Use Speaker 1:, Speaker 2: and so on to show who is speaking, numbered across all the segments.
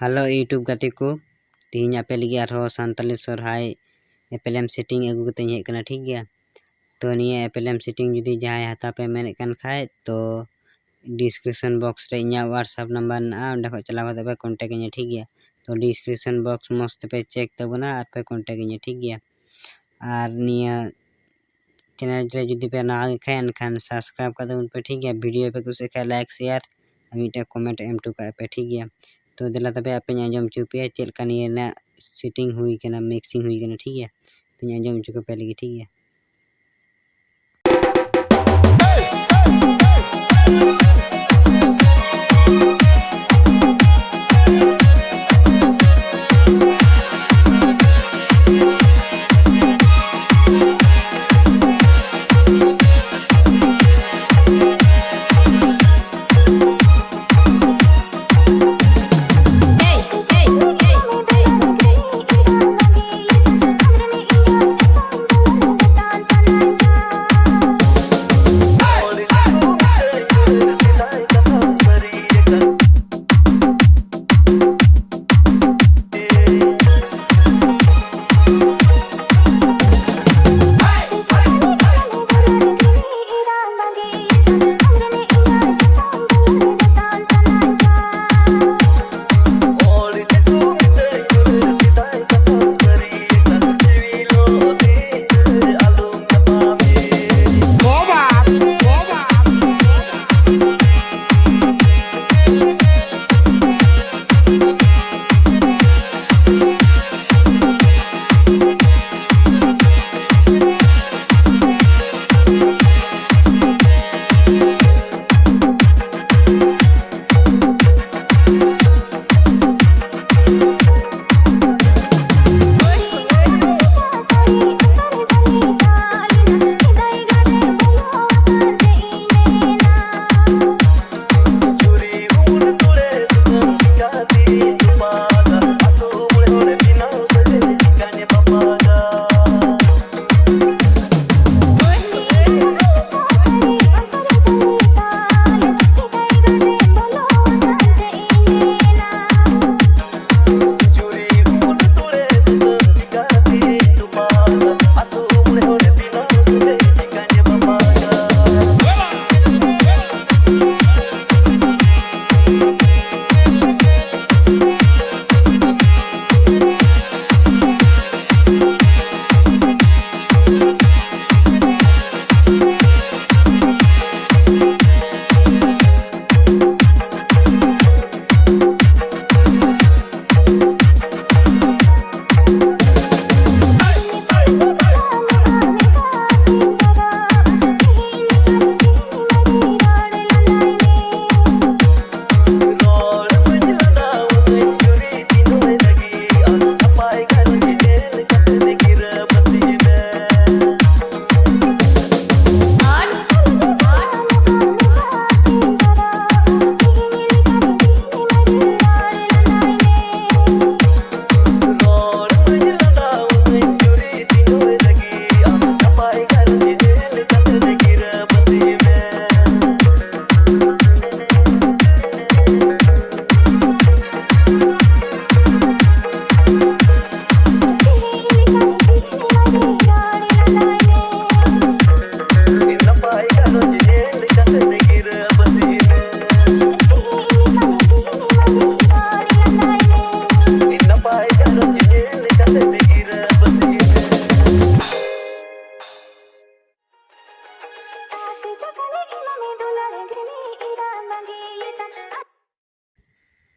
Speaker 1: Hello YouTube गाते को तीन आपे लगी सानताली सोहराई एफएलएम सेटिंग अगू कते हेज कना ठीक गया। तो निया एफएलएम सेटिंग जुदी जहां हाता पे मेने कन खाए तो डिस्क्रिप्शन बॉक्स रे इया व्हाट्सएप नंबर ना ओंडे खो चला कते पे कांटेक्ट इया ठीक गया। तो डिस्क्रिप्शन बॉक्स मस्त पे चेक तबना और पे कांटेक्ट इया ठीक गया। और निया चैनल रे जुदी पे ना खाए एनखान सब्सक्राइब कर उन पे ठीक गया। वीडियो पे कुछ खाए लाइक शेयर मीटे कमेंट एम टू का पे ठीक गया। तो दिला तबे आपे आंजम चुपिया चेल का निया सेटिंग हुई कना मिक्सिंग हुई कना ठीक है। तो आंजम चुके पे लगी ठीक है।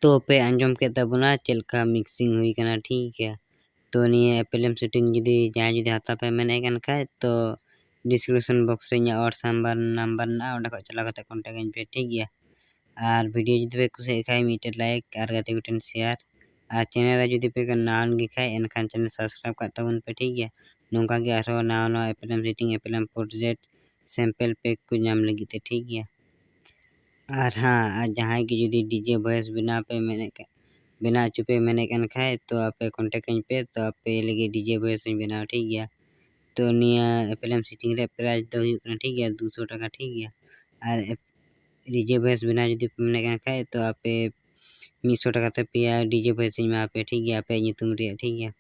Speaker 1: तो पे आंजम के तबना चलका मिक्सिंग हुई कना ठीक है। तो निया एफएलएम सेटिंग जुदी जहां जुदी हाता पे मेने कन खाए तो डिस्क्रिप्शन बॉक्स रे व्हाट्सएप नंबर ना ओंडे खो चला कते कांटेक्ट इन पे ठीक गया। और वीडियो जुदी पे कुछ खाए मीटे लाइक और गाते गुटेन शेयर और चैनल रे जुदी पे नान गे खाए एनखान चैनल सब्सक्राइब कर तबन पे ठीक गया। नोंका गे आरो ना एफएलएम सेटिंग एफएलएम प्रोजेक्ट सैंपल पैक को नाम लगी ते ठीक गया। और हाँ जहाँ की जुदी डीजे वॉइस बिना पे मैंने बिना चुपे मैंने कन खाए तो आप कांटेक्ट कहीं पे तो आप लगे डीजे वॉइस बिना ठीक गया। तो निया एफएलएम सेटिंग रे प्राइस दो ठीक गया 200 टका ठीक गया। और डीजे वॉइस बिना जुदी मैंने कन खाए तो आप 100 टाका ते पेया डीजे पैसे एमापे ठीक गया, आपे ᱧᱩᱛᱩᱢ ᱨᱮᱭᱟᱜ ठीक गया।